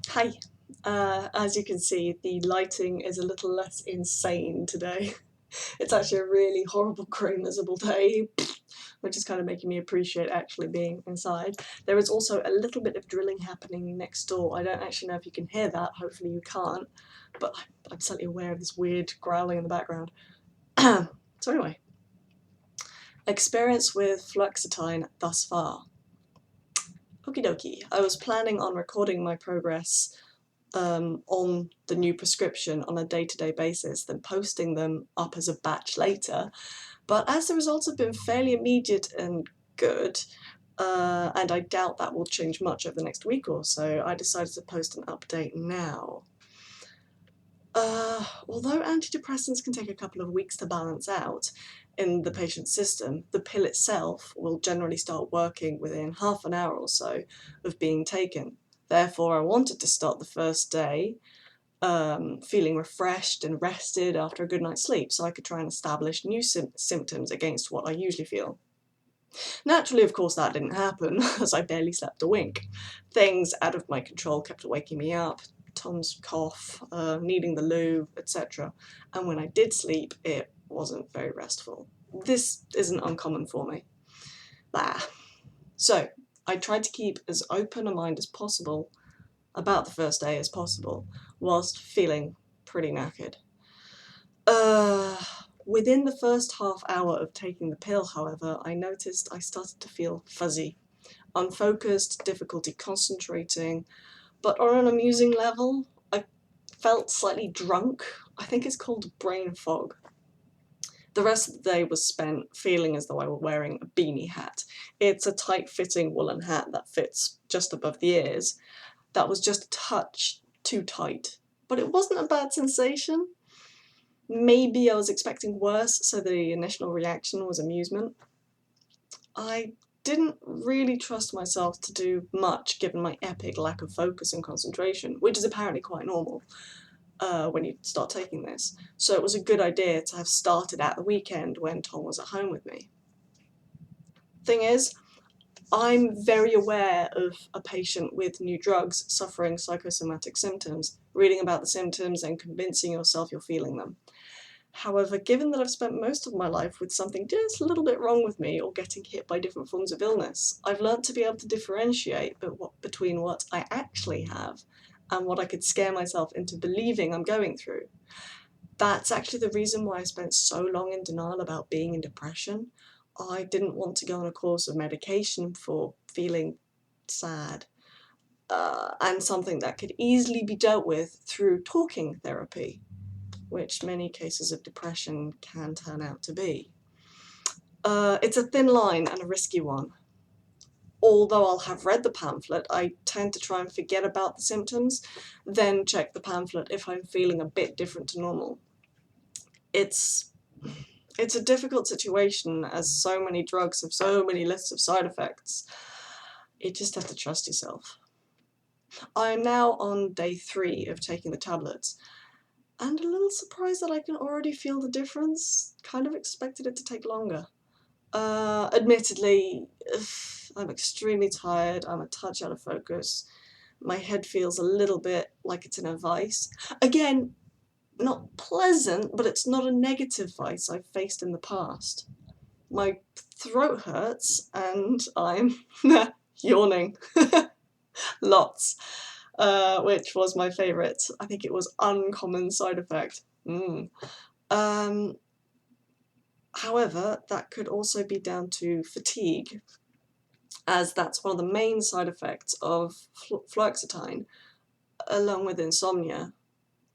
Hi. As you can see, the lighting is a little less insane today. It's actually a really horrible, grey, miserable day, which is kind of making me appreciate actually being inside. There is also a little bit of drilling happening next door. I don't actually know if you can hear that, hopefully you can't, but I'm slightly aware of this weird growling in the background. So anyway, experience with Fluoxetine thus far. Okie dokie. I was planning on recording my progress on the new prescription on a day-to-day basis, then posting them up as a batch later. But as the results have been fairly immediate and good, and I doubt that will change much over the next week or so, I decided to post an update now. Although antidepressants can take a couple of weeks to balance out in the patient's system, the pill itself will generally start working within half an hour or so of being taken. Therefore, I wanted to start the first day feeling refreshed and rested after a good night's sleep, so I could try and establish new symptoms against what I usually feel. Naturally, of course, that didn't happen, as I barely slept a wink. Things out of my control kept waking me up, Tom's cough, needing the loo, etc. And when I did sleep, it wasn't very restful. This isn't uncommon for me. Bah. So, I tried to keep as open a mind as possible about the first day as possible, whilst feeling pretty knackered. Within the first half hour of taking the pill, however, I noticed I started to feel fuzzy, unfocused, difficulty concentrating, but on an amusing level, I felt slightly drunk. I think it's called brain fog. The rest of the day was spent feeling as though I were wearing a beanie hat. It's a tight-fitting woolen hat that fits just above the ears. That was just a touch too tight, but it wasn't a bad sensation. Maybe I was expecting worse, so the initial reaction was amusement. I didn't really trust myself to do much given my epic lack of focus and concentration, which is apparently quite normal when you start taking this. So it was a good idea to have started at the weekend when Tom was at home with me. Thing is, I'm very aware of a patient with new drugs suffering psychosomatic symptoms, reading about the symptoms and convincing yourself you're feeling them. However, given that I've spent most of my life with something just a little bit wrong with me or getting hit by different forms of illness, I've learnt to be able to differentiate between what I actually have and what I could scare myself into believing I'm going through. That's actually the reason why I spent so long in denial about being in depression. I didn't want to go on a course of medication for feeling sad, and something that could easily be dealt with through talking therapy, which many cases of depression can turn out to be. It's a thin line and a risky one. Although I'll have read the pamphlet, I tend to try and forget about the symptoms, then check the pamphlet if I'm feeling a bit different to normal. It's a difficult situation as so many drugs have so many lists of side effects. You just have to trust yourself. I am now on day 3 of taking the tablets, and a little surprised that I can already feel the difference. Kind of expected it to take longer. Admittedly, I'm extremely tired, I'm a touch out of focus. My head feels a little bit like it's in a vice. Again, not pleasant, but it's not a negative vice I've faced in the past. My throat hurts and I'm yawning. Lots. Which was my favourite. I think it was uncommon side effect. However, that could also be down to fatigue, as that's one of the main side effects of fluoxetine, along with insomnia.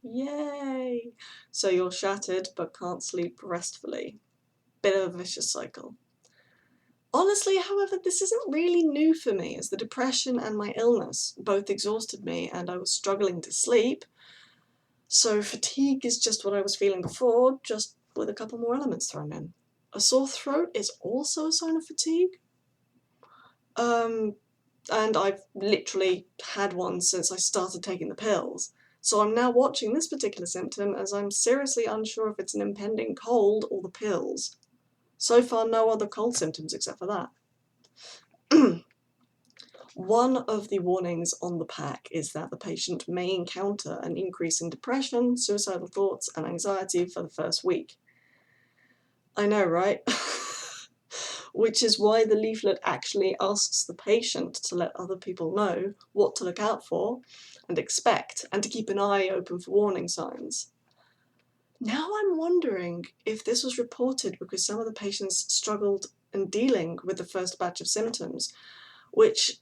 Yay! So you're shattered but can't sleep restfully. Bit of a vicious cycle. Honestly, however, this isn't really new for me, as the depression and my illness both exhausted me and I was struggling to sleep. So fatigue is just what I was feeling before, just with a couple more elements thrown in. A sore throat is also a sign of fatigue. And I've literally had one since I started taking the pills. So I'm now watching this particular symptom as I'm seriously unsure if it's an impending cold or the pills. So far, no other cold symptoms except for that. One of the warnings on the pack is that the patient may encounter an increase in depression, suicidal thoughts, and anxiety for the first week. I know, right? Which is why the leaflet actually asks the patient to let other people know what to look out for and expect, and to keep an eye open for warning signs. Now I'm wondering if this was reported because some of the patients struggled in dealing with the first batch of symptoms, which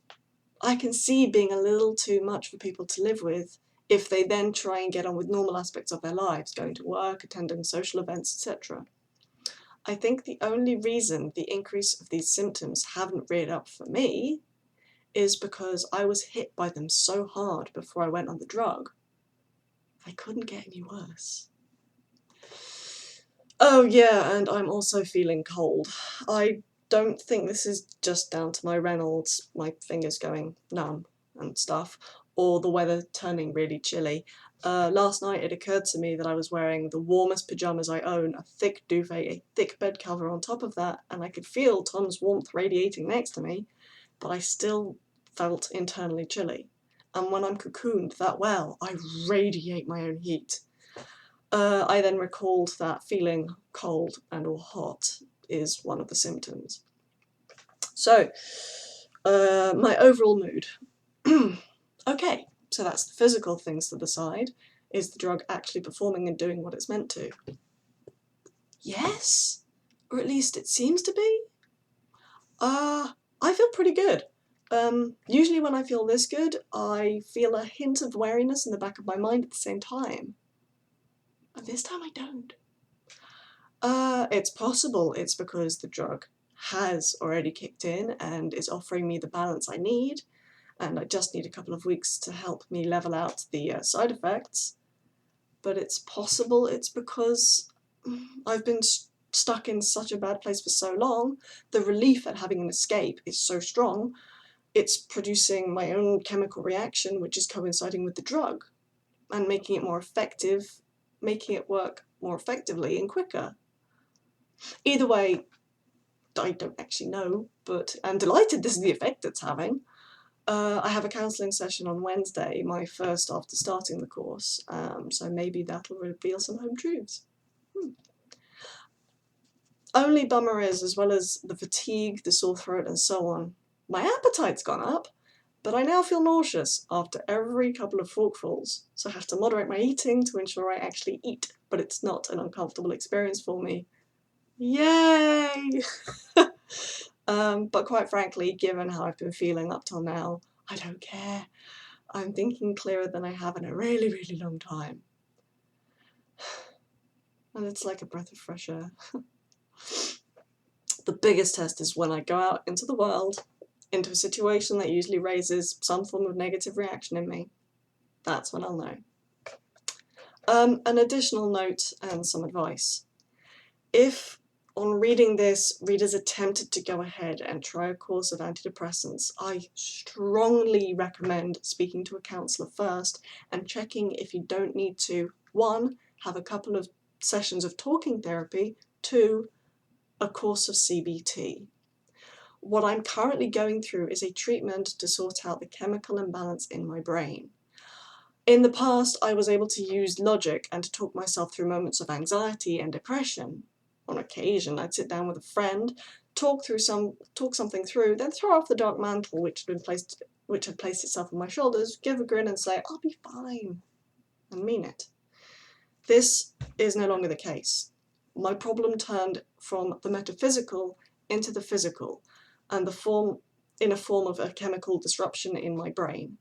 I can see being a little too much for people to live with if they then try and get on with normal aspects of their lives, going to work, attending social events, etc. I think the only reason the increase of these symptoms haven't reared up for me is because I was hit by them so hard before I went on the drug. They couldn't get any worse. Oh yeah, and I'm also feeling cold. I don't think this is just down to my Reynolds, my fingers going numb and stuff, or the weather turning really chilly. Last night it occurred to me that I was wearing the warmest pyjamas I own, a thick duvet, a thick bed cover on top of that, and I could feel Tom's warmth radiating next to me, but I still felt internally chilly. And when I'm cocooned that well, I radiate my own heat. I then recalled that feeling cold and or hot is one of the symptoms. So, my overall mood. Okay, so that's the physical things to the side. Is the drug actually performing and doing what it's meant to? Yes, or at least it seems to be. I feel pretty good. Usually when I feel this good, I feel a hint of wariness in the back of my mind at the same time. And this time I don't. It's possible it's because the drug has already kicked in and is offering me the balance I need, and I just need a couple of weeks to help me level out the side effects. But it's possible it's because I've been stuck in such a bad place for so long, the relief at having an escape is so strong, it's producing my own chemical reaction which is coinciding with the drug and making it more effective, making it work more effectively and quicker. Either way, I don't actually know, but I'm delighted this is the effect it's having. I have a counselling session on Wednesday, my first after starting the course, so maybe that'll reveal some home truths. Only bummer is, as well as the fatigue, the sore throat and so on, my appetite's gone up, but I now feel nauseous after every couple of forkfuls, so I have to moderate my eating to ensure I actually eat, but it's not an uncomfortable experience for me. Yay! But quite frankly, given how I've been feeling up till now, I don't care. I'm thinking clearer than I have in a really, really long time. And it's like a breath of fresh air. The biggest test is when I go out into the world, into a situation that usually raises some form of negative reaction in me. That's when I'll know. An additional note and some advice. If on reading this, readers are tempted to go ahead and try a course of antidepressants, I strongly recommend speaking to a counsellor first and checking if you don't need to, 1, have a couple of sessions of talking therapy, 2, a course of CBT. What I'm currently going through is a treatment to sort out the chemical imbalance in my brain. In the past, I was able to use logic and to talk myself through moments of anxiety and depression. On occasion, I'd sit down with a friend, talk something through, then throw off the dark mantle which had placed itself on my shoulders, give a grin and say, "I'll be fine," and mean it. This is no longer the case. My problem turned from the metaphysical into the physical, and in a form of a chemical disruption in my brain.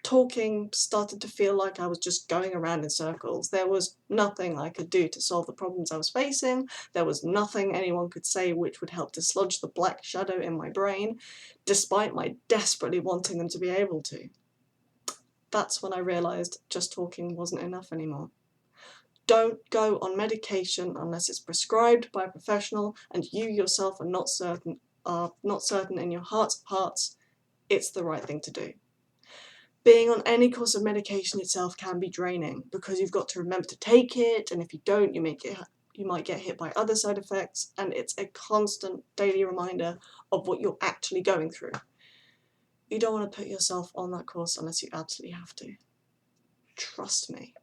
Talking started to feel like I was just going around in circles. There was nothing I could do to solve the problems I was facing. There was nothing anyone could say which would help dislodge the black shadow in my brain, despite my desperately wanting them to be able to. That's when I realised just talking wasn't enough anymore. Don't go on medication unless it's prescribed by a professional and you yourself are not certain in your heart of hearts it's the right thing to do. Being on any course of medication itself can be draining because you've got to remember to take it, and if you don't, you might get hit by other side effects, and it's a constant daily reminder of what you're actually going through. You don't want to put yourself on that course unless you absolutely have to. Trust me.